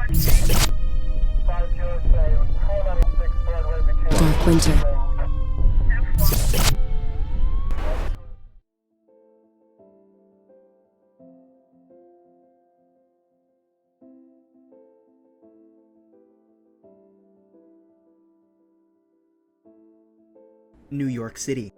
Dark Winter. New York City.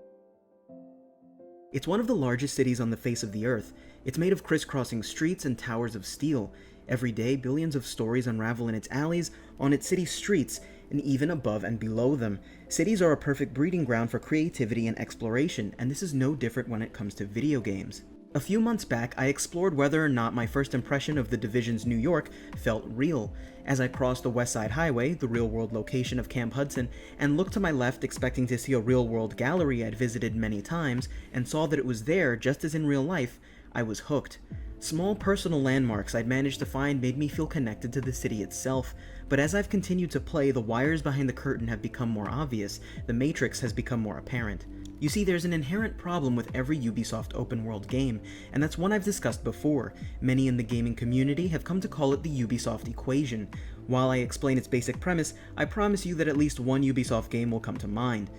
It's one of the largest cities on the face of the earth. It's made of crisscrossing streets and towers of steel. Every day, billions of stories unravel in its alleys, on its city streets, and even above and below them. Cities are a perfect breeding ground for creativity and exploration, and this is no different when it comes to video games. A few months back, I explored whether or not my first impression of The Division's New York felt real. As I crossed the West Side Highway, the real-world location of Camp Hudson, and looked to my left expecting to see a real-world gallery I'd visited many times, and saw that it was there just as in real life, I was hooked. Small personal landmarks I'd managed to find made me feel connected to the city itself, but as I've continued to play, the wires behind the curtain have become more obvious, the matrix has become more apparent. You see, there's an inherent problem with every Ubisoft open-world game, and that's one I've discussed before. Many in the gaming community have come to call it the Ubisoft equation. While I explain its basic premise, I promise you that at least one Ubisoft game will come to mind.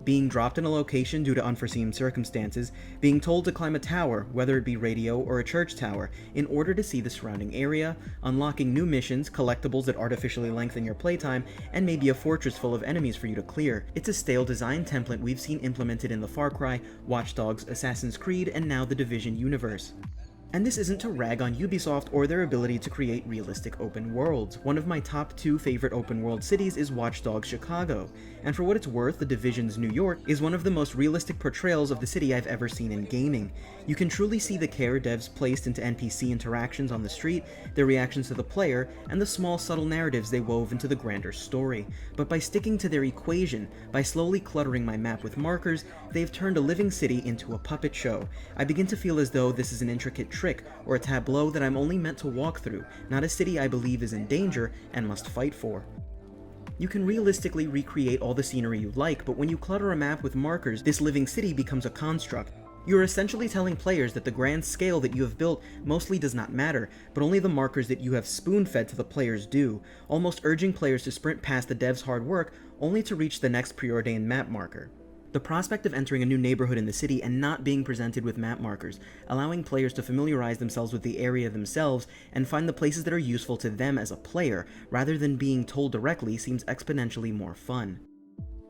Being dropped in a location due to unforeseen circumstances, being told to climb a tower, whether it be radio or a church tower, in order to see the surrounding area, unlocking new missions, collectibles that artificially lengthen your playtime, and maybe a fortress full of enemies for you to clear. It's a stale design template we've seen implemented in the Far Cry, Watch Dogs, Assassin's Creed, and now the Division universe. And this isn't to rag on Ubisoft or their ability to create realistic open worlds. One of my top 2 favorite open world cities is Watch Dogs Chicago, and for what it's worth, The Division's New York is one of the most realistic portrayals of the city I've ever seen in gaming. You can truly see the care devs placed into NPC interactions on the street, their reactions to the player, and the small subtle narratives they wove into the grander story. But by sticking to their equation, by slowly cluttering my map with markers, they've turned a living city into a puppet show. I begin to feel as though this is an intricate trick or a tableau that I'm only meant to walk through, not a city I believe is in danger and must fight for. You can realistically recreate all the scenery you like, but when you clutter a map with markers, this living city becomes a construct. You're essentially telling players that the grand scale that you have built mostly does not matter, but only the markers that you have spoon-fed to the players do, almost urging players to sprint past the devs' hard work only to reach the next preordained map marker. The prospect of entering a new neighborhood in the city and not being presented with map markers, allowing players to familiarize themselves with the area themselves and find the places that are useful to them as a player, rather than being told directly, seems exponentially more fun.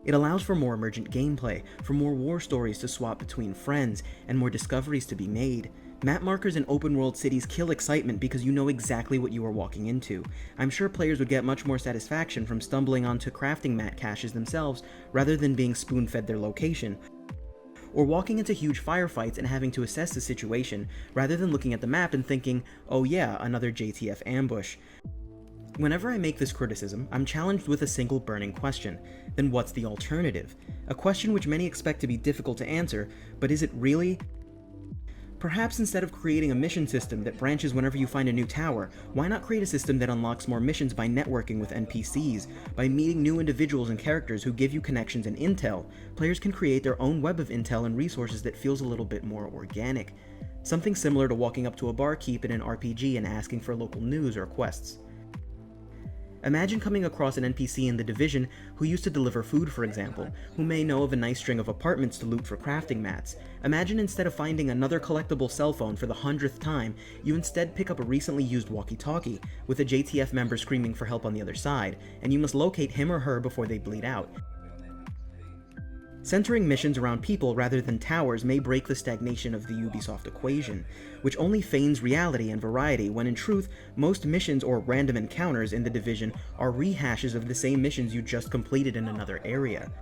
It allows for more emergent gameplay, for more war stories to swap between friends, and more discoveries to be made. Map markers in open world cities kill excitement because you know exactly what you are walking into. I'm sure players would get much more satisfaction from stumbling onto crafting mat caches themselves rather than being spoon-fed their location, or walking into huge firefights and having to assess the situation rather than looking at the map and thinking, oh yeah, another JTF ambush. Whenever I make this criticism, I'm challenged with a single burning question. Then what's the alternative? A question which many expect to be difficult to answer, but is it really? Perhaps instead of creating a mission system that branches whenever you find a new tower, why not create a system that unlocks more missions by networking with NPCs, by meeting new individuals and characters who give you connections and intel? Players can create their own web of intel and resources that feels a little bit more organic. Something similar to walking up to a barkeep in an RPG and asking for local news or quests. Imagine coming across an NPC in The Division who used to deliver food, for example, who may know of a nice string of apartments to loot for crafting mats. Imagine instead of finding another collectible cell phone for the 100th time, you instead pick up a recently used walkie-talkie, with a JTF member screaming for help on the other side, and you must locate him or her before they bleed out. Centering missions around people rather than towers may break the stagnation of the Ubisoft equation, which only feigns reality and variety when in truth, most missions or random encounters in The Division are rehashes of the same missions you just completed in another area.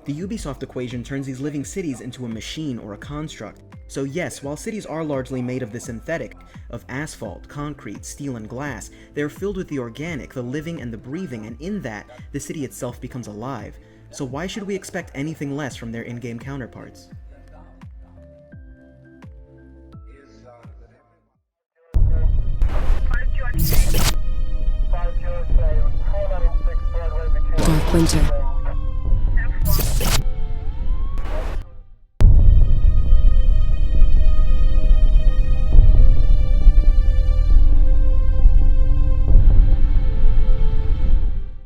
The Ubisoft equation turns these living cities into a machine or a construct. So yes, while cities are largely made of the synthetic, of asphalt, concrete, steel, and glass, they are filled with the organic, the living, and the breathing, and in that, the city itself becomes alive. So why should we expect anything less from their in-game counterparts? Dark Winter.